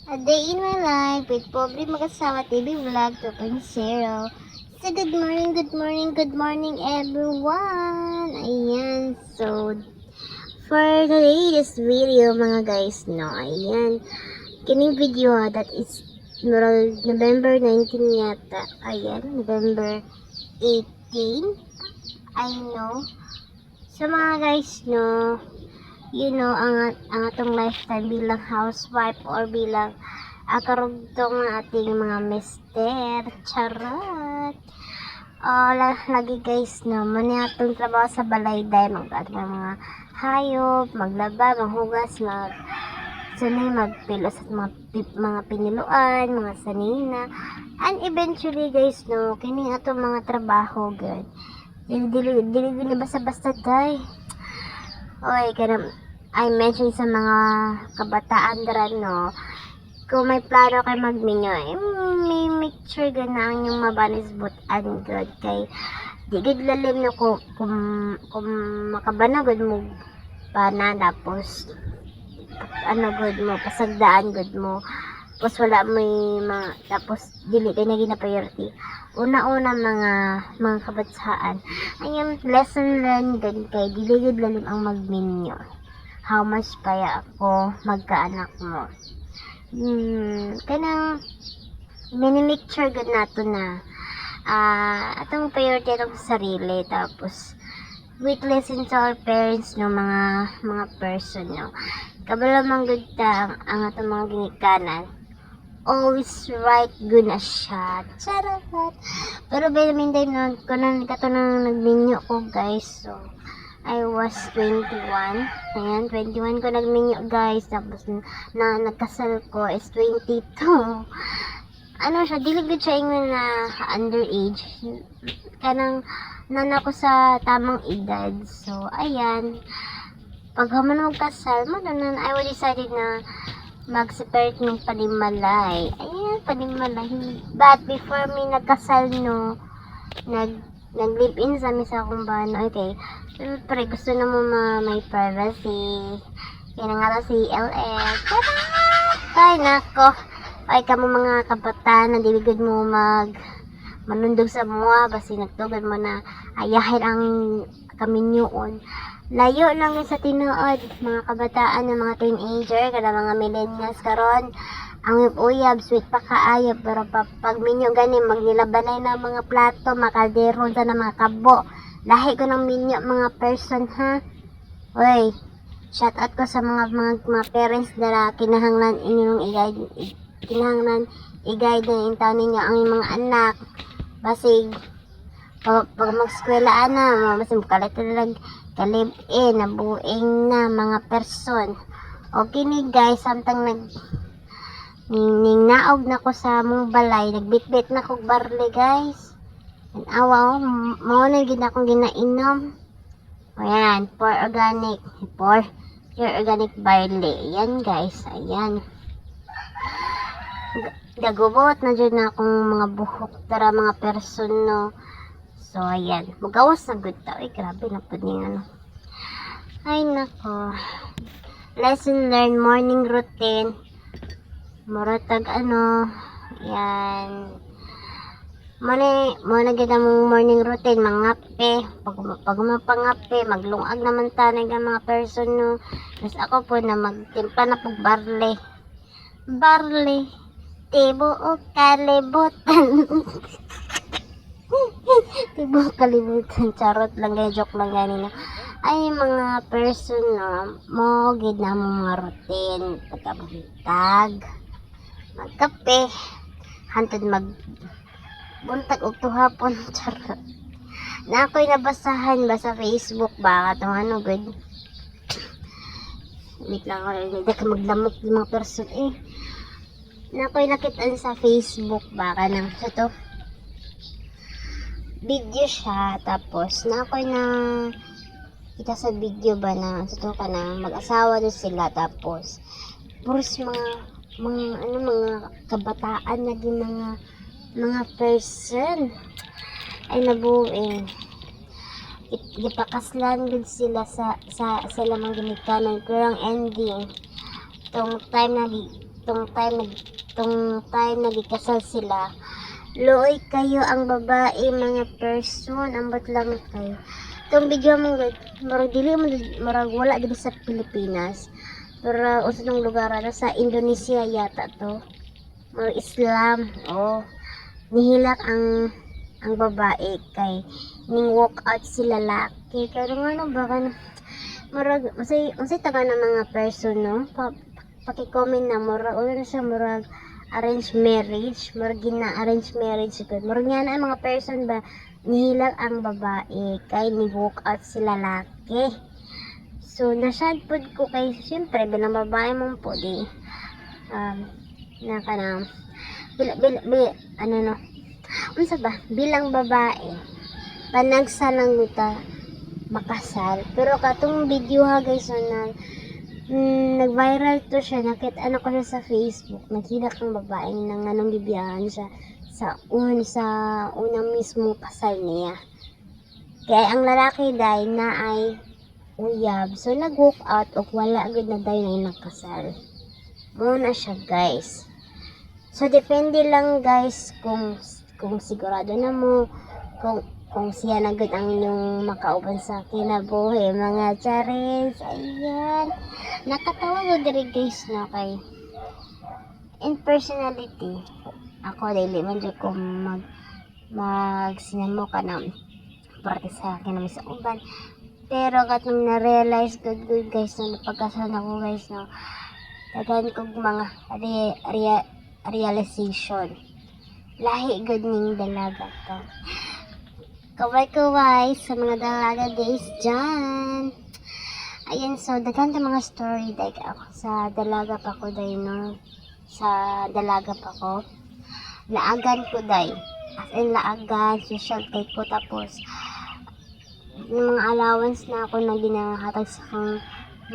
A day in my life with Pobre Mag-asawa TV Vlog 2.0. So, good morning everyone! Ayan, so, for today's video mga guys, no, ayan, kining video that is November 19 yata, ayan, November 18, I know. So mga guys, no, you know, ang atong lifetime bilang housewife or bilang karugtong ng ating mga mister, charot. Lagi guys, no, mani atong trabaho sa balay dahil mga hayop, maglaba, maghugas, sanay magpilo sa mga piniluan, mga sanina, and eventually guys, no, kining atong mga trabaho good. Dili basta-basta day. Oy, kanang I mentioned sa mga kabataan dara, no, kung may plano kayo magminyo, may make sure na ang inyong mabanisbot and good kay di gud lalim no kung makabanagod mo pana tapos good mo pasagdaan good mo tapos wala may mga tapos dili kay na gina-priority una-una mga kabataan ayun lesson learned good kay dili gud lalim ang magminyo how much kaya ako magkaanak mo kanang minimake sure good nato na atong priority atong sarili tapos with listen to our parents no mga person no kabalo man good ta ang atong mga ginikanan always right good na siya charot pero binaminday no kunan kato nang nagminyo ko guys so I was 21. Ayan, 21 ko nagminyo guys. Tapos na nagkasal ko is 22. Ano siya, dili gud siya ingon na underage. Kanang nana ko sa tamang edad. So, ayan. Pag haman magkasal, manunan, I was decided na mag-separate ng panimalay. Ayan, panimalay. But before me nagkasal, no, nag-live-in sa misa akong bano. Okay. Siyempre, gusto na mo may privacy. Kaya nga si LS. Ay, nako. Ay, kamo mga kabataan na diligod mo manundog sa mga basi nagtugod mo na ayahin ang kaminyoon. Layo lang yun sa tinuod. Mga kabataan ng mga teenager, kada mga millennials karon ang uyab, sweet pa kaayo, pero pag minyo gani, magnilabanay na mga plato, makaderon sa na mga kabo. Lahi ko ng minyo mga person ha. Oy, shout out ko sa mga parents na kinahanglan inyong i-guide na yung taon ninyo ang mga anak. Basig pag mag-eskwela na, basig kalit na kalib-in, nabuing na mga person. Okay ni guys, samtang ning naog na ko sa mong balay, nagbitbit na ko barley guys. And awa mo na gid akong ginainom. Ayan, pure organic barley. Ayan guys, ayan. Gagubot na dyan na akong mga buhok tara mga person no. So ayan, magawas na good tao. Ay grabe na po niya Ay nako. Lesson learned, morning routine. Muratag yan. Muna gid ang morning routine, mangape, pag mapangape, maglungag naman tanay ang mga person no. Tapos ako po na magtimpla na pog barley, tibo o kalibutan. Tibo o kalibutan, charot lang gaya, joke lang ganina. Ay mga person no, mo gid na mga routine, pagkabuntag, magkape, hantod buntag og tuhapon charot. Na ako'y nabasahan ba sa Facebook ba katong good. Wait lang ako, hindi ka maglamok ng mga person Na ako'y nakitaan sa Facebook ba kanang sa to. Video siya tapos na ako'y na kita sa video ba na sa to ka na mag-asawa do sila tapos puros mga kabataan na din mga person ay nabuing ipakaslan gud sila sa sila mga ginikanan pero ang ending tong time na tong time nagikasal sila. Luoy kayo ang babae mga person, ambot lang kayo. Itong video mo murag dili mo murag wala dito sa Pilipinas. Pero usa tong lugar sa Indonesia yata to. Murag Islam. Oh, nihilak ang babae kay ning walk out si lalaki. Pero ano ba kan murag unsay taga ng mga person no? Paki-comment na murag ulo na siya murag arranged marriage, murag gina-arrange marriage gud. Murag nga na mga person ba nihilak ang babae kay ni walk out si lalaki. So nasyad pod ko kay syempre bilang babae mo po di na kanang ano no unsa ba bilang babae panagsalang ta makasal pero katong video ha guys na nag-viral to siya nakita ano ko siya sa Facebook nakita kang babae nang anong bibiyahan siya sa unang mismo kasal niya kaya ang lalaki dai na ay uyab so nag-walk out o wala agad na dai na nakasal muna siya guys so depende lang guys kung sigurado na mo kung siya na good ang inyong makauban sa kinabuhi mga charis ayan nakatawa ko diri guys na kay in personality ako dili man jud ko magsinamo ka na parte sa akin na sa uban pero katong na-realize good guys na napagkasal ako guys no daghan kog mga realization lahi good ning dalaga to kaway sa mga dalaga guys dyan. Ayan, so daghan ta mga story like ako sa dalaga pa ko day no. Sa dalaga pa ko. Laagan ko day. As in laagan, social type ko tapos yung mga allowance na ako na ginahatag sa akong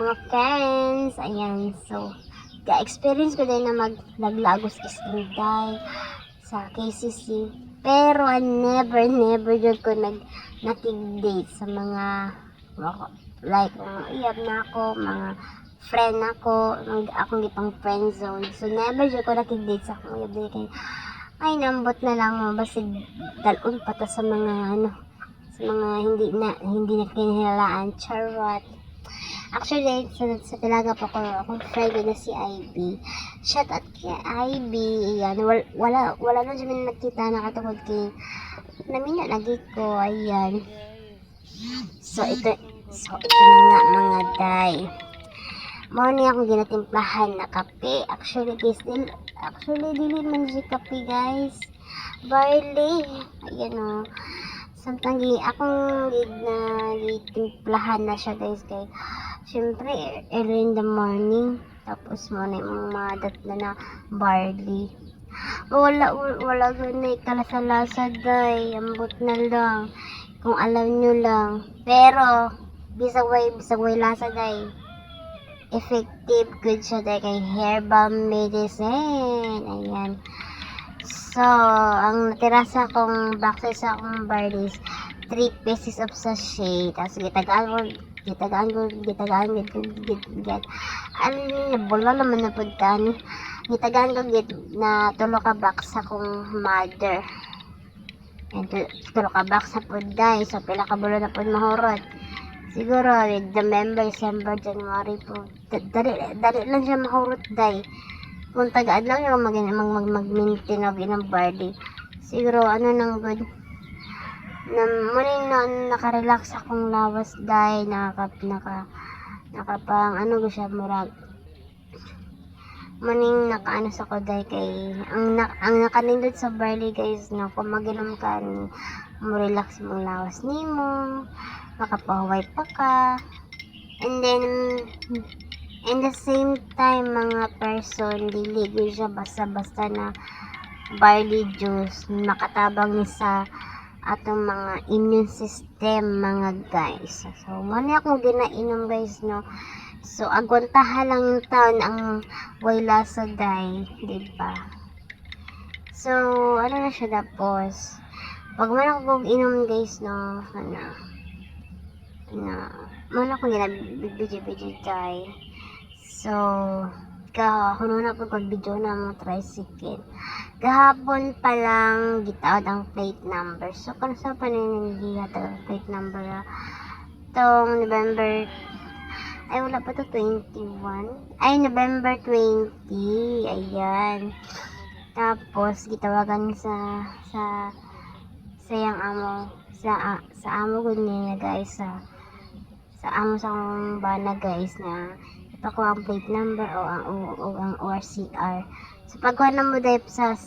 mga friends. Ayan, so ga-experience ko din na naglagos isling day sa KCC. Pero never jud ko nakig-date sa mga like iyab na ako, mga friend ako, akong gipang friend zone. So never jud ko nakig-date sa akong iyab kay ay nambot na lang mo basig dalon pa ta sa mga sa mga hindi na kinilalaan charot. Actually, sa talaga pa ko, akong friend na si IB. Shout out kay IB. Ayan, wala na dyan nagkita na katungod kay namina lagi ko. Ayan. So, ito na nga mga day. Mao ni akong ginatimplahan na kape. Actually, dili man si kape, guys. Barley. Ayan o. Samtang akong gitimplahan na siya, guys. Kay syempre, early in the morning. Tapos mo na yung madat na barley. Wala ganun kalasala-lasa day. Ambot na lang. Kung alam nyo lang. Pero, bisag way lasa day. Effective, good siya day kay herbal medicine. Ayan. So, ang natira sa akong box sa akong barley is 3 pieces of sachet. Tapos gitagaan ko bola naman na pagkaan gitagaan ko na tulo ka box sa kong mother and tulo ka box sa puday so pila ka bulo na pud mahurot siguro with December, January po dali lang siya mahurot day kung tagaan lang yung mag-maintain of inang body siguro nang good na muning naka-relax akong lawas day nakapang ko siya murag muning nakaano sa ko day kay ang nakanindot sa barley guys na kung maginom ka mo relax mong lawas nimo makapahuway pa ka and then in the same time mga person dili gyud siya basta na barley juice makatabang ni sa atong mga immune system mga guys so mani akong ginainom guys no so agwantahan lang yung taon ang way lasa day diba so na siya tapos pag man ako inom guys no man ako ginabidyo day so Kahuno na po pag-video na mo tricycle. Gahapon pa lang gitaod ang plate number. So, kung sa paninigiyat ang plate number tong November, ay wala pa to, 21. Ay, November 20. Ayan. Tapos, gitawagan sa yang amo, sa amo ko niya guys, sa amo sa akong bana guys na ipakuha ang plate number o ang ORCR. So, pagkuha na mo dahil sa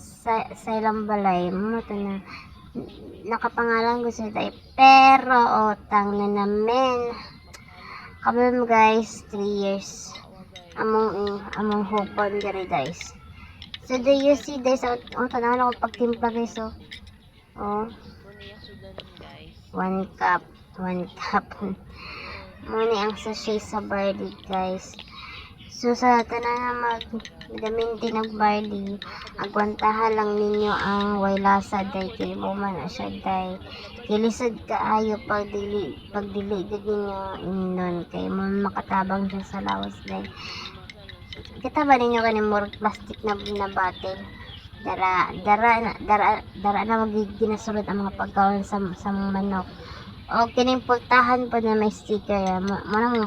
ilang balay mo, ito na, nakapangalan ko sa dahil, pero, tang na namin. Kami mo guys, 3 years. Among hupon diri guys. So, do you see guys, tanawan ako pagtimpla guys, oh. 1 cup. Muna ang sachet sa barley guys. So sa tanan na magdaminti ng barley, agwantahan lang ninyo ang way lasa day kay mo man na siya day. Kilisod kaayo pag dili gid ninyo inon kay mo makatabang siya sa lawas day. Kita ba ninyo kaning murag plastic na bottle? Dara na magiginasulod ang mga pagkaon sa manok. O kining pultahan pa na may sticker mo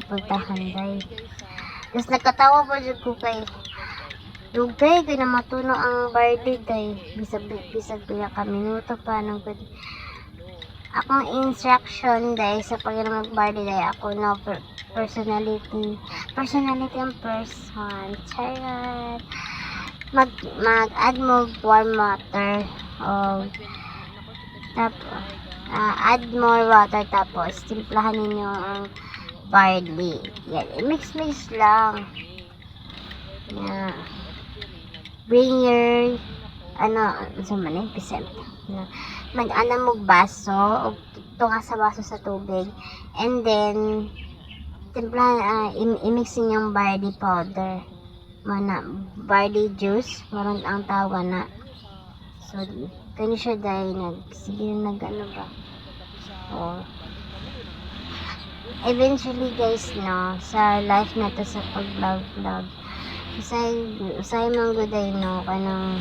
pultahan day. Tapos nagkatawa pa dyan ko kay Dugay kay na matuno ang barley day. Bisag pila ka minuto pa nang akong instruction day sa pag-inom ng barley day. Ako no personality ang person. Charot. Mag-add mo warm water o tapos add more water tapos timplahan ninyo ang barley. Yan, mix lang. Yeah. Bring your sa man percent. Mag-ana mo baso o tunga sa baso sa tubig and then timplahan i-mix ninyong barley powder. Barley juice, maron ang tawag na. So, kanya siya dahil sige ba. Eventually guys, no, sa life na to sa pag-vlog, usay man guday, no, kanang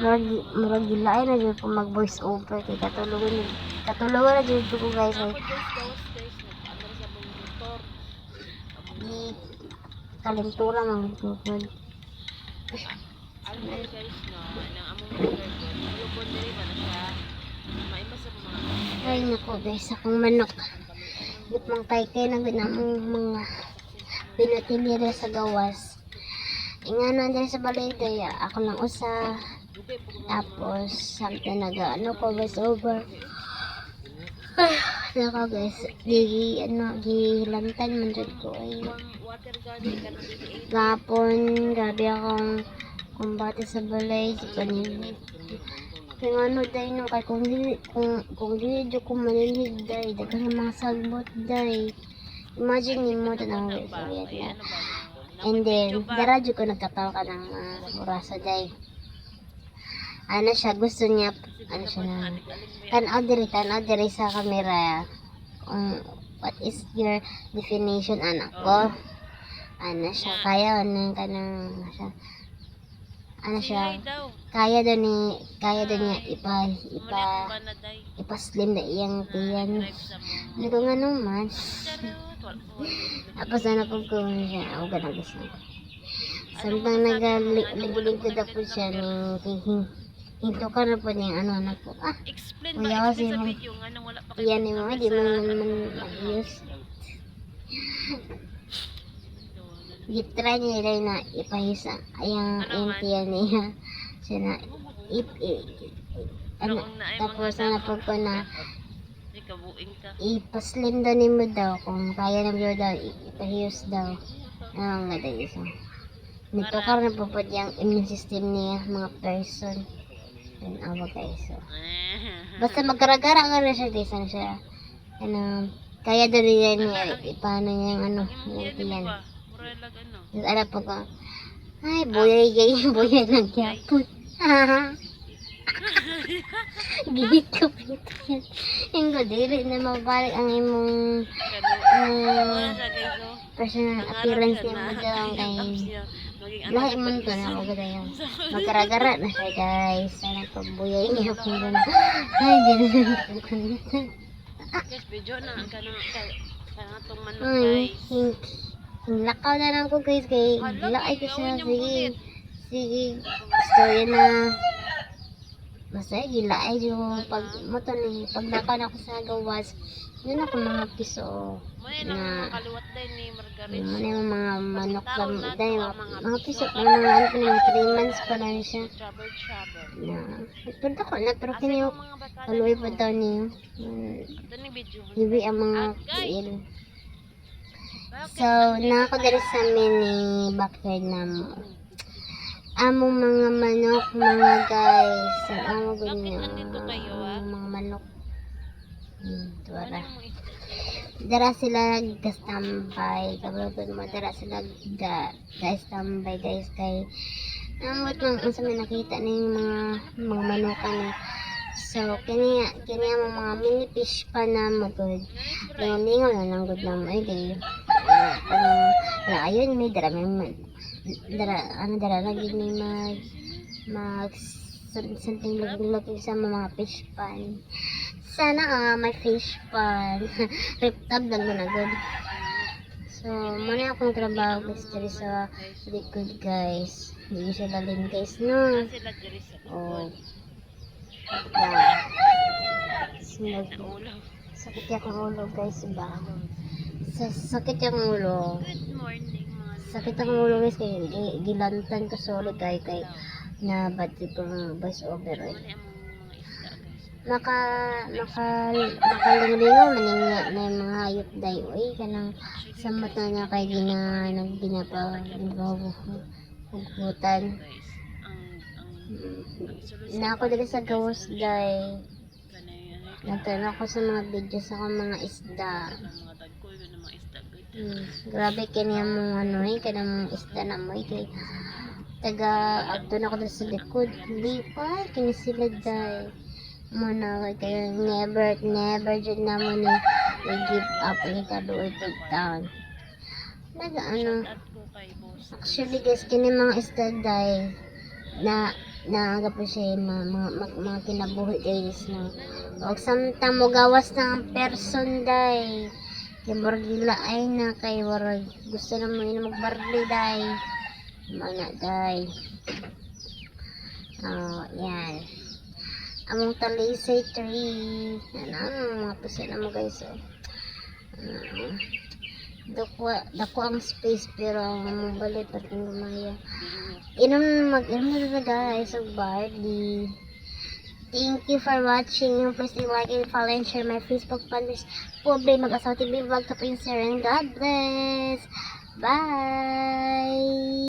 murag gilaay na dyan po mag-voice over kay katulungan na dyan ko guys ay kalentura mang gugod. Ay nako guys, akong manok gitmang kay na mga pinatilya sa gawas. Ingano dyan sa balay daya ako lang usa tapos samtang ko voice over. Nako guys, gihilantan man dyan ko ay gapon, grabe akong kumbate sa balay, si Panili. Kaya ano day no, kay kung dili dyan ko manilig day, dagang mga sagbot day. Imagine mo ito ng Vietnam. And then, daradyo ko nagkatawa ka ng orasa day. Ano siya, gusto niya, na, tanaw diri sa camera. What is your definition, anak ko? Ano siya, kaya daw niya ipaslim na iyang tiyan. Ano ko nga naman. Tapos po ko siya, ako ganang gusto. Samtang nagaligid ako siya hinto ka na po niya anak ko. Kuya kasi mo tiyan ni mo, di mo naman ayos. Gitry niya rin na ipahis ang tiyan niya. Siya na tapos po ko na ipaslim daw ni mo daw kung kaya na mo daw ipahiyos daw. Ang ganda isa. Nagtukar na po yung immune system niya mga person. And awa guys. So. Basta magkaragara ka na siya guys. Ano siya? Kaya daw niya ipaano niya yung yung tiyan. Tapos alam po ko, ay boyay lang yapon. Gigit ko po ito yan. Yung dili na mabalik ang imong personal appearance niya mo daw kay lahi man to na ako gaya. Magkaragara na siya guys. Sana pabuyay niya kung gano'n. Ay, di na Guys, video na ang kanatong manok ay, guys. hinlakaw na lang ko guys kay Hala, lakay ko siya. gawin niyang Sige. bulit. Sige. Storya na. Basta gilaay yung pag moto ni pag nakaw na ako sa gawas. Yun ako mga piso Muna na lang mga kaluwat din ni Margaret. ano yung mga manok lang Taon na dahil to, ang mga piso mga ano pa naman 3 months pa lang siya Trouble. na pero ako na pero Asa kini yung mga bakala kaluwi mo? pa daw niyo Ito ni video. hiwi ang mga Ah, guys. kiil Bakit? so na ako dali sa mini backyard na mo among mga manok mga guys ang amo Bakit ganyan nandito kayo, ah? mga manok Ano tuwara yung mga dara sila gastambay kabulod mo dara sila gastambay guys kay amot lang unsa may nakita ning mga manukan ni so kini ang mga mini fish pa na magod lingon na lang gud lang ay kay ayun may dara lagi may mag something looking sa mga fish pan. Sana may fish pan. Riptab lang ko na good. So, muna akong trabaho guys dito sa likod guys. Hindi siya lalim guys, no? sila diri sa Oh. Yeah. Sunog. ulo. Sakit yung ulo guys ba? Sakit yung ulo. Good morning mga Sakit ang ulo guys kay gilantan ko sorry kay na bad ko voice over eh. Ano yung mga isda guys? Nakalingaw maning na yung mga hayop day oy kanang sa mata na kay ginapa hugutan Guys, na ako dali sa gawas day kanay nagtanong ako sa mga videos sa mga isda mga tagkoy ng mga isda guys. grabe kanya mong ano kanang isda na mo kay taga adto na ako dali sa likod hindi pa kini sila day muna kaya never dyan na mo ni give up ni kadoy pagtaon naga ano At ko kay boss. actually guys kini mga isda day na naaga po siya yung mga kinabuhi guys no og samtang mo gawas ng person day kay murag gila ay na kay murag gusto na mo yun magbarli day mana day oh yan among talisay tree ano mga puso na mo guys oh. Dako ang space pero ang balik pating gumaya mag-inom na guys of barley. Thank you for watching. Please like and follow and share my Facebook page. Pobre mag-asaw TV vlog sa Instagram. God bless. Bye.